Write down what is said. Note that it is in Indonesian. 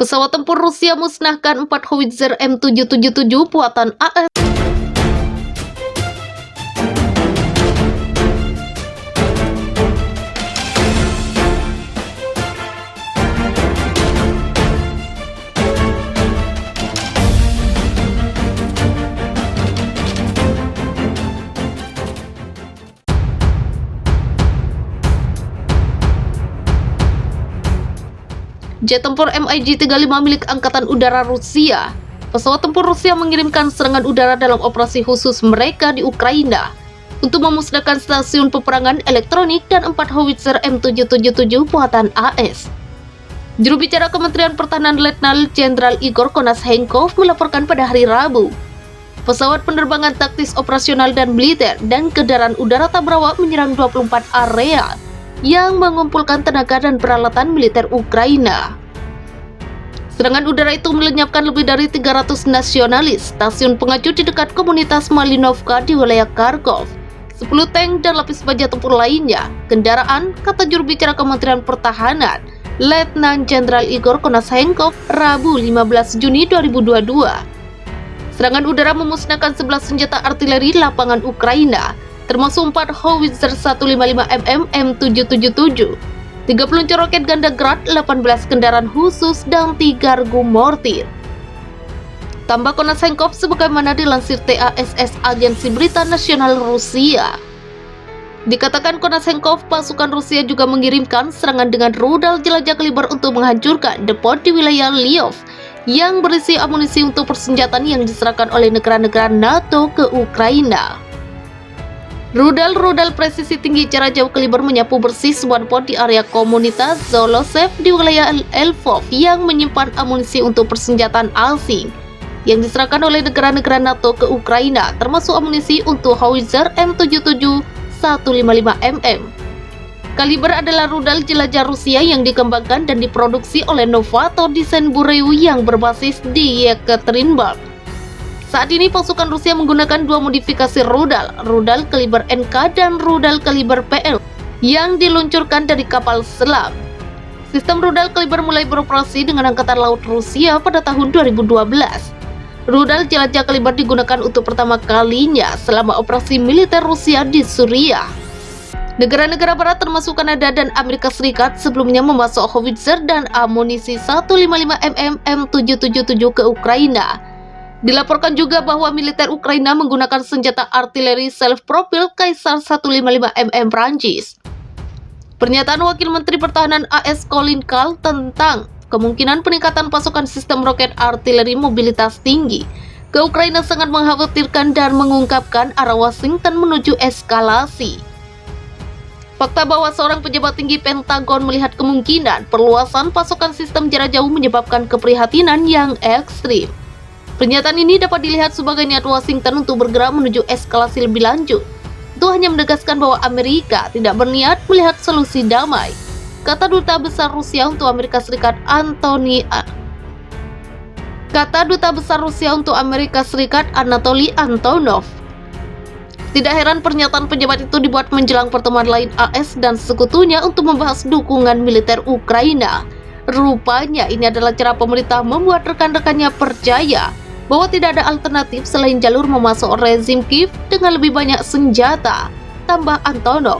Pesawat tempur Rusia musnahkan 4 howitzer M777 buatan AS. Jet tempur MiG-35 milik Angkatan Udara Rusia. Pesawat tempur Rusia mengirimkan serangan udara dalam operasi khusus mereka di Ukraina untuk memusnahkan stasiun peperangan elektronik dan 4 howitzer M777 buatan AS. Juru bicara Kementerian Pertahanan Letnan Jenderal Igor Konashenkov melaporkan pada hari Rabu, pesawat penerbangan taktis operasional dan militer dan kendaraan udara tak berawak menyerang 24 area yang mengumpulkan tenaga dan peralatan militer Ukraina. Serangan udara itu melenyapkan lebih dari 300 nasionalis, stasiun pengacu di dekat komunitas Malinovka di wilayah Kharkov, 10 tank dan lapis baja tempur lainnya, kendaraan, kata juru bicara Kementerian Pertahanan, Letnan Jenderal Igor Konashenkov, Rabu 15 Juni 2022. Serangan udara memusnahkan 11 senjata artileri lapangan Ukraina, termasuk 4 howitzer 155mm M777, 3 peluncur roket ganda Grad, 18 kendaraan khusus, dan 3 regu mortir. Tambah Konashenkov sebagaimana dilansir TASS Agensi Berita Nasional Rusia. Dikatakan Konashenkov, pasukan Rusia juga mengirimkan serangan dengan rudal jelajah kaliber untuk menghancurkan depot di wilayah Lviv yang berisi amunisi untuk persenjataan yang diserahkan oleh negara-negara NATO ke Ukraina. Rudal presisi tinggi jarak jauh kaliber menyapu bersih sebuah depot di area komunitas Zolosev di wilayah Lvov yang menyimpan amunisi untuk persenjataan asing yang diserahkan oleh negara-negara NATO ke Ukraina, termasuk amunisi untuk howitzer M77 155mm. Kaliber adalah rudal jelajah Rusia yang dikembangkan dan diproduksi oleh Novator Design Bureau yang berbasis di Yekaterinburg. Saat ini pasukan Rusia menggunakan 2 modifikasi rudal kaliber NK dan rudal kaliber PL yang diluncurkan dari kapal selam. Sistem rudal kaliber mulai beroperasi dengan Angkatan Laut Rusia pada tahun 2012. Rudal jelajah kaliber digunakan untuk pertama kalinya selama operasi militer Rusia di Suriah. Negara-negara barat termasuk Kanada dan Amerika Serikat sebelumnya memasok howitzer dan amunisi 155mm M777 ke Ukraina. Dilaporkan juga bahwa militer Ukraina menggunakan senjata artileri self-propelled Kaisar 155mm Prancis. Pernyataan Wakil Menteri Pertahanan AS Colin Kahl tentang kemungkinan peningkatan pasokan sistem roket artileri mobilitas tinggi ke Ukraina sangat mengkhawatirkan dan mengungkapkan arah Washington menuju eskalasi. Fakta bahwa seorang pejabat tinggi Pentagon melihat kemungkinan perluasan pasokan sistem jarak jauh menyebabkan keprihatinan yang ekstrim. Pernyataan ini dapat dilihat sebagai niat Washington untuk bergerak menuju eskalasi lebih lanjut. Itu hanya menegaskan bahwa Amerika tidak berniat melihat solusi damai, kata Duta Besar Rusia untuk Amerika Serikat Anatoly Antonov. Tidak heran pernyataan pejabat itu dibuat menjelang pertemuan lain AS dan sekutunya untuk membahas dukungan militer Ukraina. Rupanya ini adalah cara pemerintah membuat rekan-rekannya percaya bahwa tidak ada alternatif selain jalur memasok rezim Kiev dengan lebih banyak senjata, tambah Antonov.